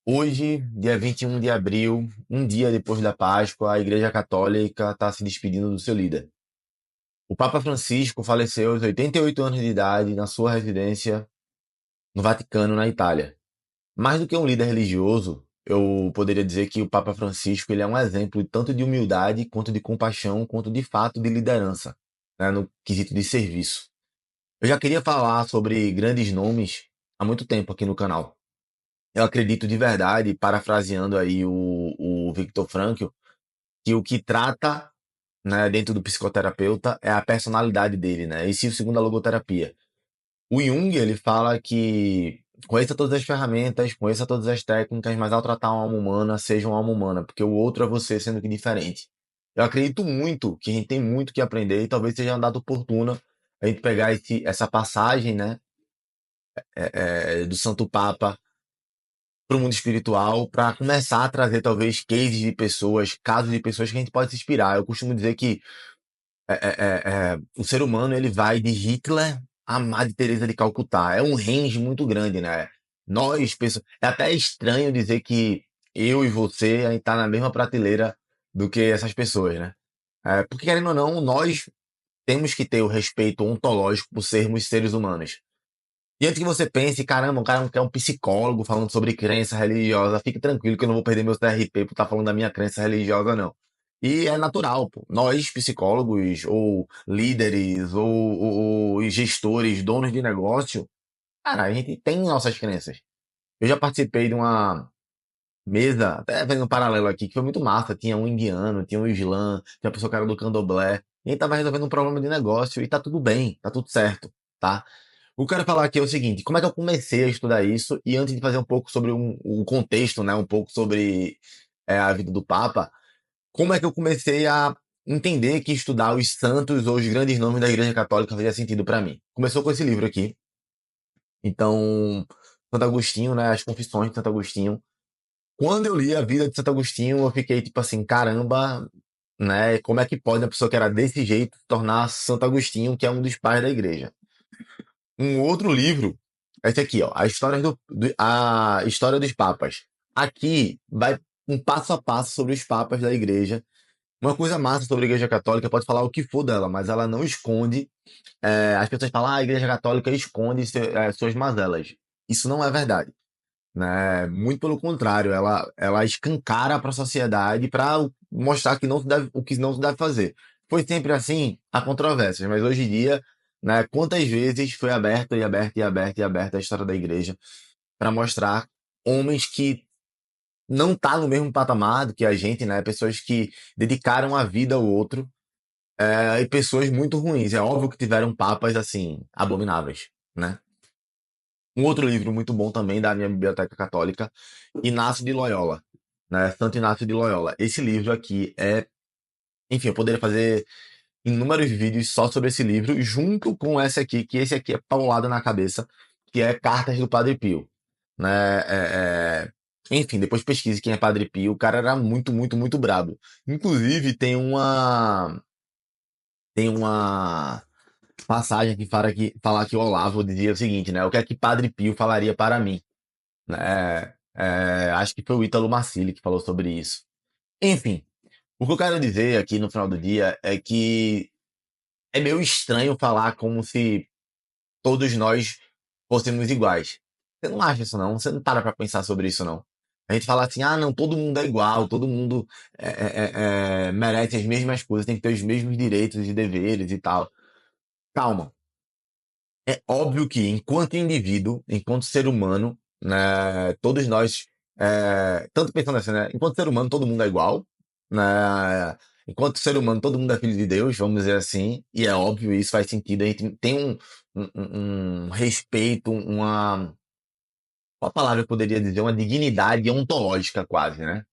Hoje, dia 21 de abril, um dia depois da Páscoa, a Igreja Católica está se despedindo do seu líder. O Papa Francisco faleceu aos 88 anos de idade na sua residência no Vaticano, na Itália. Mais do que um líder religioso, eu poderia dizer que o Papa Francisco ele é um exemplo tanto de humildade, quanto de compaixão, quanto de fato de liderança, né, no quesito de serviço. Eu já queria falar sobre grandes nomes há muito tempo aqui no canal. Eu acredito de verdade, parafraseando aí o Viktor Frankl, que o que trata, né, dentro do psicoterapeuta é a personalidade dele, né? Isso segundo a logoterapia. O Jung, ele fala que conheça todas as ferramentas, conheça todas as técnicas, mas ao tratar uma alma humana, seja uma alma humana, porque o outro é você sendo que diferente. Eu acredito muito que a gente tem muito que aprender e talvez seja uma data oportuna a gente pegar essa passagem, né, do Santo Papa para o mundo espiritual, para começar a trazer talvez cases de pessoas, casos de pessoas que a gente pode se inspirar. Eu costumo dizer que o ser humano ele vai de Hitler a Madre Teresa de Calcutá. É um range muito grande, né? Nós, pessoas, é até estranho dizer que eu e você a gente tá na mesma prateleira do que essas pessoas, né? Porque querendo ou não, nós temos que ter o respeito ontológico por sermos seres humanos. E antes que você pense, caramba, um cara quer um psicólogo falando sobre crença religiosa, fique tranquilo que eu não vou perder meu CRP por estar falando da minha crença religiosa, não. E é natural, pô. Nós, psicólogos, ou líderes, ou gestores, donos de negócio, cara, a gente tem nossas crenças. Eu já participei de uma mesa, até fazendo um paralelo aqui, que foi muito massa. Tinha um indiano, tinha um islã, tinha uma pessoa que era do candomblé. E a gente tava resolvendo um problema de negócio e tá tudo bem, tá tudo certo, tá? O que eu quero falar aqui é o seguinte, como é que eu comecei a estudar isso? E antes de fazer um pouco sobre o contexto, né, um pouco sobre a vida do Papa, como é que eu comecei a entender que estudar os santos ou os grandes nomes da Igreja Católica fazia sentido para mim? Começou com esse livro aqui. Então, Santo Agostinho, né, As Confissões de Santo Agostinho. Quando eu li a vida de Santo Agostinho, eu fiquei tipo assim, caramba, né, como é que pode uma pessoa que era desse jeito se tornar Santo Agostinho, que é um dos pais da Igreja? Um outro livro, esse aqui, ó, a História dos Papas. Aqui vai um passo a passo sobre os papas da igreja. Uma coisa massa sobre a Igreja Católica, pode falar o que for dela, mas ela não esconde. As pessoas falam, a Igreja Católica esconde suas mazelas. Isso não é verdade, né? Muito pelo contrário, ela escancara para a sociedade para mostrar que não se deve, o que não se deve fazer. Foi sempre assim, há controvérsias, mas hoje em dia, né, quantas vezes foi aberta e aberta e aberta e aberta a história da igreja para mostrar homens que não tá no mesmo patamar do que a gente, né? Pessoas que dedicaram a vida ao outro, e pessoas muito ruins. É óbvio que tiveram papas assim abomináveis, né? Um outro livro muito bom também da minha biblioteca católica, Inácio de Loyola, né? Santo Inácio de Loyola. Esse livro aqui enfim, eu poderia fazer inúmeros vídeos só sobre esse livro, junto com esse aqui, que esse aqui é paulado na cabeça, que é Cartas do Padre Pio, né? Enfim, depois pesquise quem é Padre Pio, o cara era muito, muito, muito brabo. Inclusive, tem uma passagem que fala que o Olavo dizia o seguinte, né? O que é que Padre Pio falaria para mim? Né? Acho que foi o Ítalo Marcilli que falou sobre isso. Enfim, o que eu quero dizer aqui no final do dia é que é meio estranho falar como se todos nós fôssemos iguais. Você não acha isso, não? Você não para pra pensar sobre isso, não? A gente fala assim, ah, não, todo mundo é igual, todo mundo merece as mesmas coisas, tem que ter os mesmos direitos e deveres e tal. Calma. É óbvio que, enquanto indivíduo, enquanto ser humano, né, todos nós, tanto pensando assim, né, enquanto ser humano, todo mundo é igual, né, enquanto ser humano, todo mundo é filho de Deus, vamos dizer assim, e é óbvio, isso faz sentido, a gente tem um respeito, qual palavra eu poderia dizer, uma dignidade ontológica quase, né?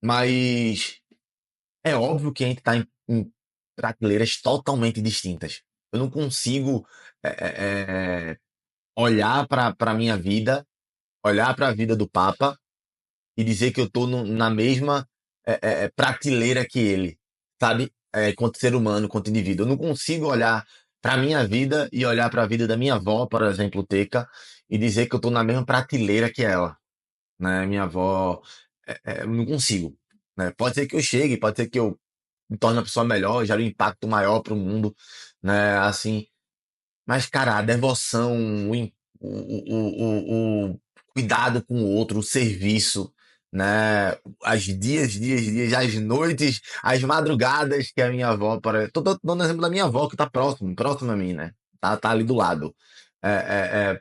Mas é óbvio que a gente está em prateleiras totalmente distintas. Eu não consigo é, é, é, olhar para minha vida, olhar para a vida do Papa e dizer que eu estou na mesma prateleira que ele, sabe? Quanto ser humano, quanto indivíduo. Eu não consigo olhar para minha vida e olhar para a vida da minha avó, por exemplo, Teca, e dizer que eu estou na mesma prateleira que ela. né? Minha avó, eu não consigo, né? Pode ser que eu chegue, pode ser que eu me torne uma pessoa melhor, gere um impacto maior para o mundo, né? Assim, mas, cara, a devoção, o cuidado com o outro, o serviço, né? As dias, as noites, as madrugadas que a minha avó, tô dando exemplo da minha avó, que tá próximo a mim, né? Tá ali do lado. É,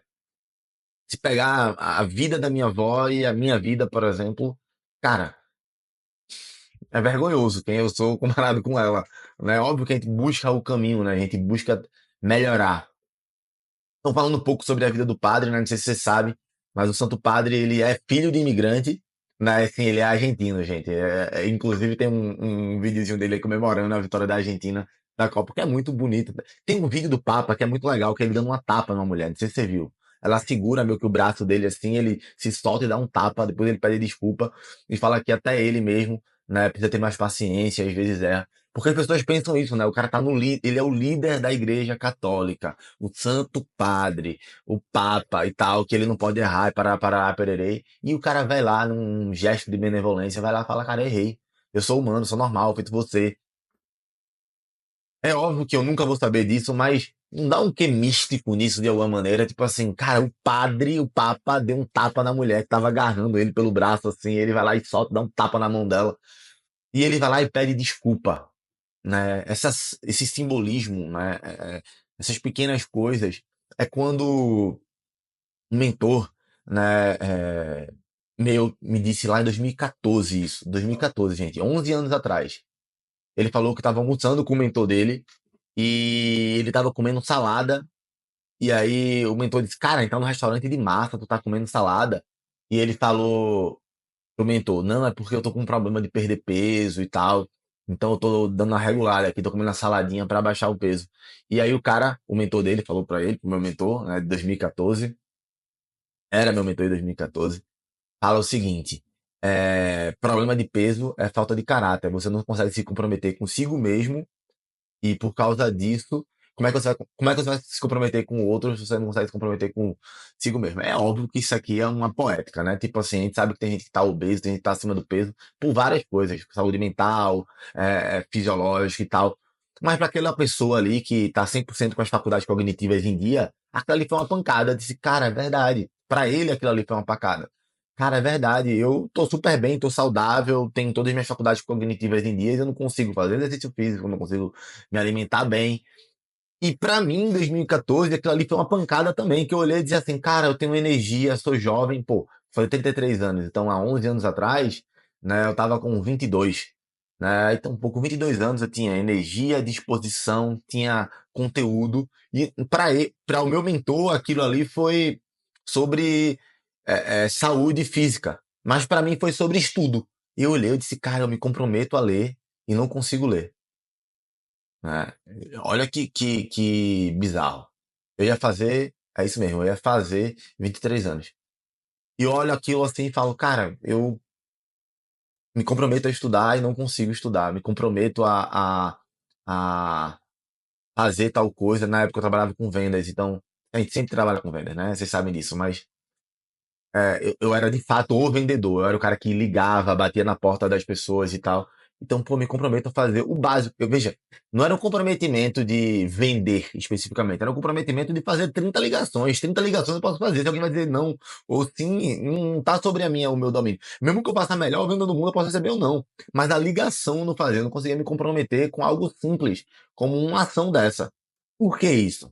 se pegar a vida da minha avó e a minha vida, por exemplo, cara, é vergonhoso quem eu sou comparado com ela, né? Óbvio que a gente busca o caminho, né? A gente busca melhorar. Estão falando um pouco sobre a vida do padre, né? Não sei se você sabe, mas o Santo Padre, ele é filho de imigrante, né? Assim, ele é argentino, gente. Inclusive tem um videozinho dele aí comemorando a vitória da Argentina da Copa, que é muito bonito. Tem um vídeo do Papa que é muito legal, que é ele dando uma tapa numa mulher, não sei se você viu. Ela segura meio que o braço dele assim, ele se solta e dá um tapa, depois ele pede desculpa e fala que até ele mesmo, né, precisa ter mais paciência, às vezes é. Porque as pessoas pensam isso, né? O cara tá no ele é o líder da Igreja Católica, o Santo Padre, o Papa e tal, que ele não pode errar, e para pererei. E o cara vai lá, num gesto de benevolência, vai lá e fala, cara, errei. Eu sou humano, sou normal, feito você. É óbvio que eu nunca vou saber disso, mas não dá um quê místico nisso de alguma maneira. Tipo assim, cara, o padre, o Papa, deu um tapa na mulher que tava agarrando ele pelo braço, assim, ele vai lá e solta, dá um tapa na mão dela. E ele vai lá e pede desculpa, né? Esse simbolismo, né? Essas pequenas coisas é quando um mentor, né? Meu me disse lá em 2014 isso, 2014, gente, 11 anos atrás. Ele falou que estava almoçando com o mentor dele e ele estava comendo salada. E aí o mentor disse: Cara, então no restaurante de massa, tu tá comendo salada. E ele falou pro mentor: Não, é porque eu tô com um problema de perder peso e tal. Então eu tô dando uma regular aqui, tô comendo uma saladinha pra baixar o peso. E aí o cara, o mentor dele, falou pra ele, pro meu mentor, né, de 2014, era meu mentor em 2014, fala o seguinte: problema de peso é falta de caráter. Você não consegue se comprometer consigo mesmo e por causa disso, como é que você vai se comprometer com outros se você não consegue se comprometer consigo mesmo? É óbvio que isso aqui é uma poética, né? Tipo assim, a gente sabe que tem gente que tá obeso, tem gente que tá acima do peso, por várias coisas, saúde mental, fisiológica e tal. Mas para aquela pessoa ali que tá 100% com as faculdades cognitivas em dia, aquilo ali foi uma pancada. Eu disse, cara, é verdade. Para ele aquilo ali foi uma pancada. Cara, é verdade. Eu tô super bem, tô saudável, tenho todas as minhas faculdades cognitivas em dia, e eu não consigo fazer exercício físico, não consigo me alimentar bem. E pra mim, em 2014, aquilo ali foi uma pancada também, que eu olhei e disse assim, cara, eu tenho energia, sou jovem, pô, foi 33 anos, então há 11 anos atrás, né, eu tava com 22, né, então, pô, com 22 anos eu tinha energia, disposição, tinha conteúdo, e para o meu mentor, aquilo ali foi sobre saúde física, mas pra mim foi sobre estudo. E eu olhei e disse, cara, eu me comprometo a ler e não consigo ler, né? Olha que bizarro. Eu ia fazer, é isso mesmo, eu ia fazer 23 anos. E eu olho aquilo assim e falo, cara, eu me comprometo a estudar e não consigo estudar. Me comprometo a fazer tal coisa. Na época eu trabalhava com vendas, então a gente sempre trabalha com vendas, né? Vocês sabem disso, mas eu era de fato o vendedor, eu era o cara que ligava, batia na porta das pessoas e tal. Então, pô, me comprometo a fazer o básico. Veja, não era um comprometimento de vender especificamente, era um comprometimento de fazer 30 ligações. 30 ligações eu posso fazer. Se alguém vai dizer não ou sim, não tá sobre o meu domínio. Mesmo que eu faça a melhor venda do mundo, eu posso receber ou não. Mas a ligação eu não fazia, eu não conseguia me comprometer com algo simples, como uma ação dessa. Por que isso?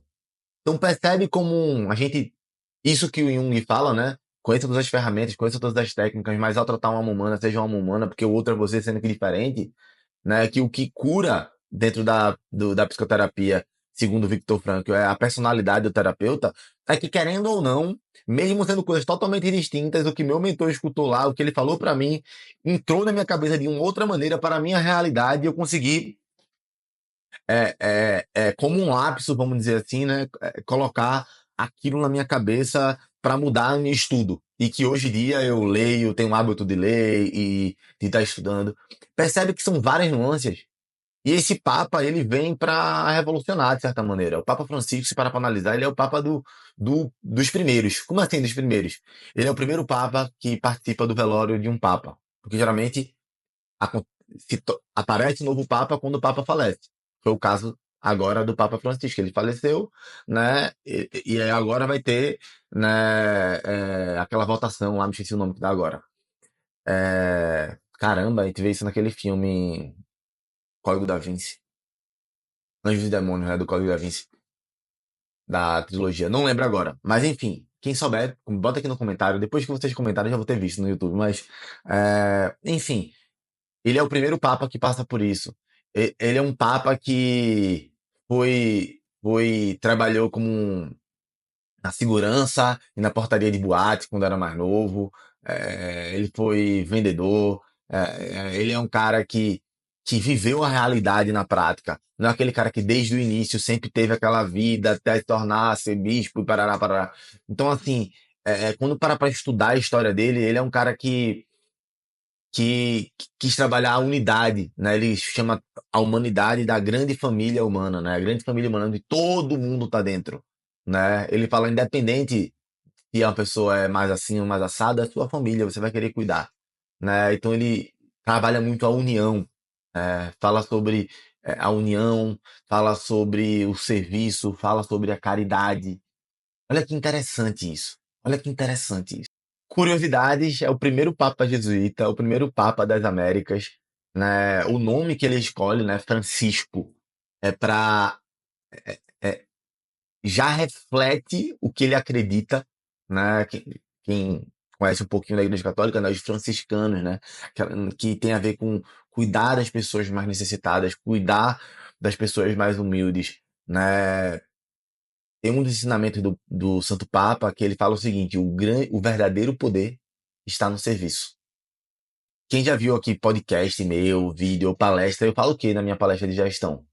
Então percebe como a gente, isso que o Jung fala, né? Conheça todas as ferramentas, conheça todas as técnicas, mas ao tratar uma alma humana, seja uma alma humana, porque o outro é você sendo que diferente, né? Que o que cura dentro da psicoterapia, segundo o Viktor Frankl, é a personalidade do terapeuta, é que querendo ou não, mesmo sendo coisas totalmente distintas, o que meu mentor escutou lá, o que ele falou pra mim, entrou na minha cabeça de uma outra maneira para a minha realidade e eu consegui como um lápis, vamos dizer assim, né? Colocar aquilo na minha cabeça para mudar meu estudo. E que hoje em dia eu leio, tenho o hábito de ler e de estar estudando. Percebe que são várias nuances. E esse Papa, ele vem para revolucionar, de certa maneira. O Papa Francisco, se parar para analisar, ele é o Papa dos primeiros. Como assim dos primeiros? Ele é o primeiro Papa que participa do velório de um Papa. Porque geralmente acon- aparece um novo Papa quando o Papa falece. Foi o caso agora do Papa Francisco. Ele faleceu, né? E aí agora vai ter, né, aquela votação lá, me esqueci o nome que dá agora. Caramba, a gente vê isso naquele filme Código da Vinci. Anjos e Demônios, né? Do Código da Vinci, da trilogia. Não lembro agora. Mas enfim, quem souber, bota aqui no comentário. Depois que vocês comentarem, já vou ter visto no YouTube. Mas, enfim, ele é o primeiro Papa que passa por isso. Ele é um Papa que trabalhou como na segurança e na portaria de boate quando era mais novo. Ele foi vendedor. Ele é um cara que viveu a realidade na prática. Não é aquele cara que desde o início sempre teve aquela vida até se tornar ser bispo e parará, parará. Então, assim, quando para estudar a história dele, ele é um cara que quis trabalhar a unidade, né? Ele chama a humanidade da grande família humana, né? A grande família humana onde todo mundo tá dentro, né? Ele fala independente se a pessoa é mais assim ou mais assada, é sua família, você vai querer cuidar, né? Então ele trabalha muito a união, fala sobre a união, fala sobre o serviço, fala sobre a caridade. Olha que interessante isso. Olha que interessante isso. Curiosidades, é o primeiro Papa jesuíta, o primeiro Papa das Américas, né? O nome que ele escolhe, né, Francisco, é para já reflete o que ele acredita, né? Quem conhece um pouquinho da Igreja Católica, né, os franciscanos, né, que tem a ver com cuidar das pessoas mais necessitadas, cuidar das pessoas mais humildes, né? Tem um dos ensinamentos do Santo Papa que ele fala o seguinte: o verdadeiro poder está no serviço. Quem já viu aqui podcast meu, vídeo ou palestra, eu falo o quê na minha palestra de gestão?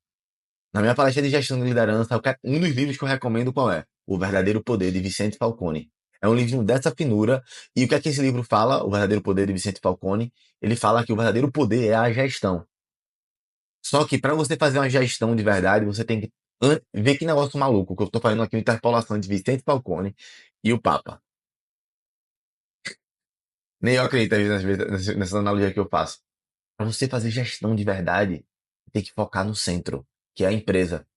Na minha palestra de gestão de liderança, um dos livros que eu recomendo qual é? O Verdadeiro Poder, de Vicente Falcone. É um livro dessa finura. E o que é que esse livro fala? O Verdadeiro Poder, de Vicente Falcone. Ele fala que o verdadeiro poder é a gestão. Só que para você fazer uma gestão de verdade, você tem que ver que negócio maluco, que eu estou fazendo aqui uma interpolação de Vicente Falcone e o Papa. Nem eu acredito às vezes, nessa analogia que eu faço. Para você fazer gestão de verdade, tem que focar no centro, que é a empresa.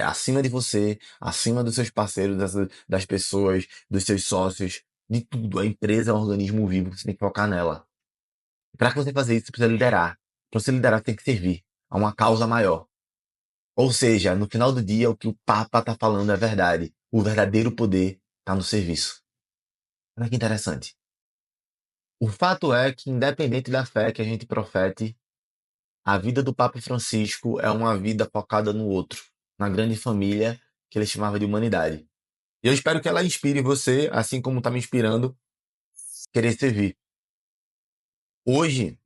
Acima de você, acima dos seus parceiros, das pessoas, dos seus sócios, de tudo. A empresa é um organismo vivo, você tem que focar nela. Para você fazer isso, você precisa liderar. Para você liderar, você tem que servir a uma causa maior. Ou seja, no final do dia, o que o Papa está falando é verdade. O verdadeiro poder está no serviço. Olha que interessante. O fato é que, independente da fé que a gente profete, a vida do Papa Francisco é uma vida focada no outro, na grande família que ele chamava de humanidade. E eu espero que ela inspire você, assim como está me inspirando, querer servir. Hoje,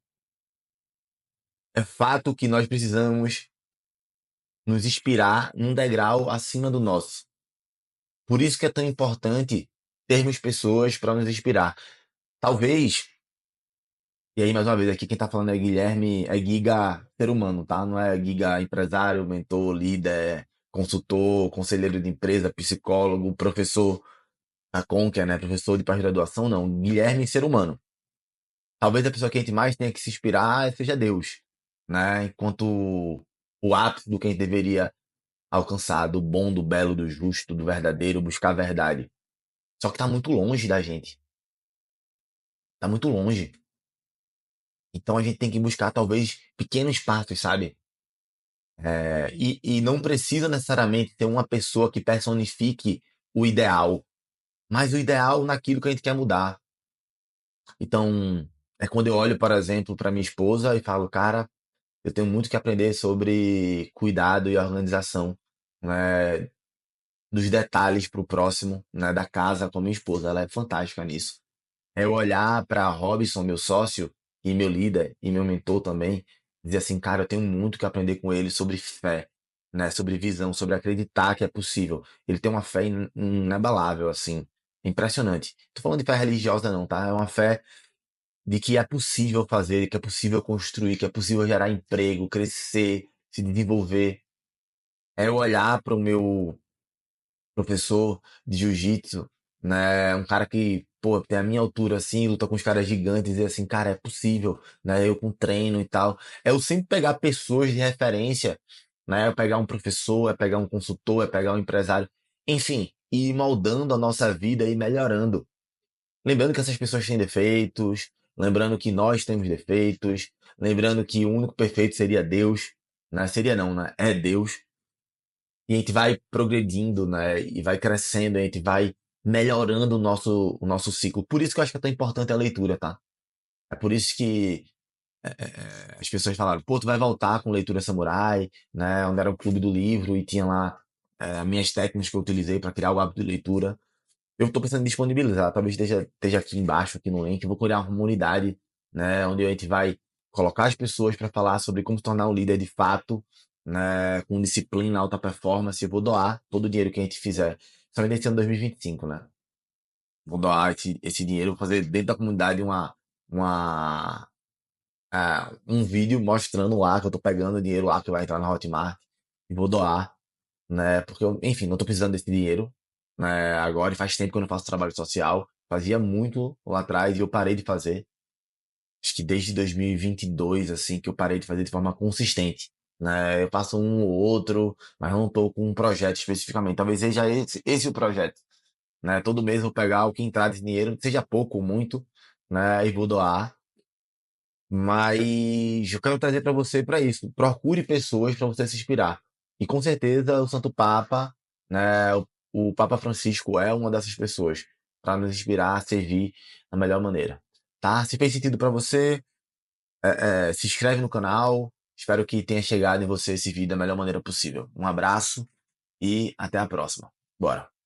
é fato que nós precisamos nos inspirar num degrau acima do nosso. Por isso que é tão importante termos pessoas para nos inspirar. Talvez, e aí mais uma vez aqui quem está falando é Guilherme, é Giga ser humano, tá? Não é Giga empresário, mentor, líder, consultor, conselheiro de empresa, psicólogo, professor da Conquer, né? Professor de pós-graduação, não. Guilherme ser humano. Talvez a pessoa que a gente mais tenha que se inspirar seja Deus, né? Enquanto o ápice do que a gente deveria alcançar, do bom, do belo, do justo, do verdadeiro, buscar a verdade. Só que tá muito longe da gente. Tá muito longe. Então a gente tem que buscar talvez pequenos passos, sabe? E não precisa necessariamente ter uma pessoa que personifique o ideal, mas o ideal naquilo que a gente quer mudar. Então, é quando eu olho, por exemplo, para minha esposa e falo, cara, eu tenho muito que aprender sobre cuidado e organização, né, dos detalhes para o próximo, né, da casa com a minha esposa. Ela é fantástica nisso. É eu olhar para Robson, meu sócio, e meu líder, e meu mentor também, dizer assim, cara, eu tenho muito que aprender com ele sobre fé, né, sobre visão, sobre acreditar que é possível. Ele tem uma fé inabalável, assim, impressionante. Tô falando de fé religiosa não, tá? É uma fé de que é possível fazer, que é possível construir, que é possível gerar emprego, crescer. se desenvolver, é eu olhar para o meu professor de jiu-jitsu, né? Um cara que, pô, tem a minha altura assim, luta com os caras gigantes e dizer assim, cara, é possível, né? Eu com treino e tal. É eu sempre pegar pessoas de referência, né? Eu pegar um professor, é pegar um consultor, é pegar um empresário, enfim, e ir moldando a nossa vida e melhorando. Lembrando que essas pessoas têm defeitos, lembrando que nós temos defeitos, lembrando que o único perfeito seria Deus, né? Seria não, né? É Deus. E a gente vai progredindo, né? E vai crescendo, a gente vai melhorando o nosso ciclo. Por isso que eu acho que é tão importante a leitura, tá? É por isso que as pessoas falaram, pô, tu vai voltar com leitura samurai, né? Onde era o clube do livro e tinha lá minhas técnicas que eu utilizei para criar o hábito de leitura. Eu estou pensando em disponibilizar, talvez esteja aqui embaixo, aqui no link. Eu vou criar uma comunidade, né, onde a gente vai colocar as pessoas para falar sobre como se tornar um líder de fato, né, com disciplina, alta performance. Eu vou doar todo o dinheiro que a gente fizer, somente esse ano 2025, né? Vou doar esse dinheiro, vou fazer dentro da comunidade uma, um vídeo mostrando lá que eu estou pegando o dinheiro lá que vai entrar na Hotmart e vou doar, né? Porque eu, enfim, não tô precisando desse dinheiro, né? Agora e faz tempo que eu não faço trabalho social. Fazia muito lá atrás e eu parei de fazer. Acho que desde 2022, assim, que eu parei de fazer de forma consistente, né? Eu faço um ou outro, mas não tô com um projeto especificamente. Talvez seja esse o projeto, né? Todo mês eu vou pegar o que entrar de dinheiro, seja pouco ou muito, né? E vou doar. Mas eu quero trazer para você para isso. Procure pessoas para você se inspirar. E com certeza o Santo Papa, né, o Papa Francisco é uma dessas pessoas para nos inspirar a servir da melhor maneira. Tá? Se fez sentido para você, se inscreve no canal. Espero que tenha chegado em você esse vídeo da melhor maneira possível. Um abraço e até a próxima. Bora!